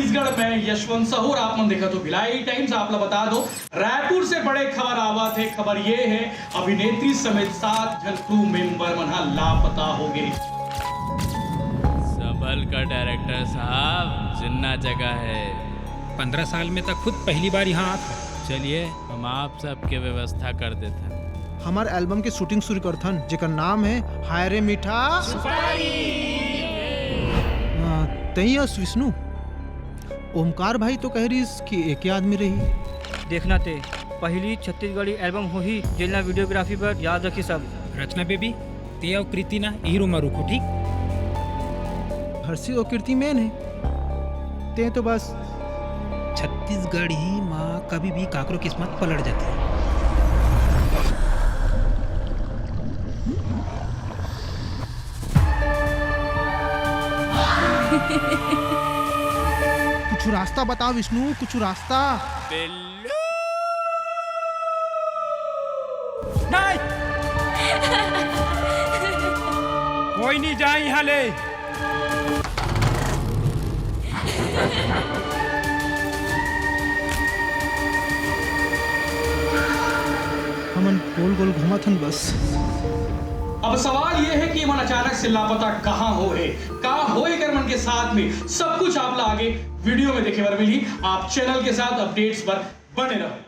छत्तीसगढ़ में यशवंत सहूर आप मन देखा तो भिलाई टाइम्स आप ला बता दो रायपुर से बड़े खबर आवा थे। खबर ये है अभिनेत्री समेत 7 जन क्रू मेंबर मन लापता हो गए। संभल का डायरेक्टर साहब जिन्ना जगह है। 15 साल में तक खुद पहली बार यहाँ आता। चलिए हम आप सबके व्यवस्था कर देते हैं। हमारे एल्बम के शूटिंग शुरू करथन जेकर नाम है हाय रे मीठा तैयस विष्णु। ओमकार भाई तो कह रही कि एक ही आदमी रही। देखना ते पहली छत्तीसगढ़ी एल्बम हो ही जेलना वीडियोग्राफी पर याद रखी सब। रचना बेबी ते और कृति ना हीरो में रुको ठीक। हर्षी और कीर्ति मेन है ते तो बस छत्तीसगढ़ ही माँ कभी भी काकरो किस्मत पलट जाती है। कुछ रास्ता बताओ विष्णु, कुछ रास्ता। बिल्लू नहीं कोई नहीं जाए यहाँ ले। हमन गोल गोल घुमा थन बस। अब सवाल यह है कि मन अचानक से लापता कहाँ हो है, कहाँ होए कर मन के साथ में सब कुछ आप आगे वीडियो में देखे बर मिली। आप चैनल के साथ अपडेट्स पर बने रहो।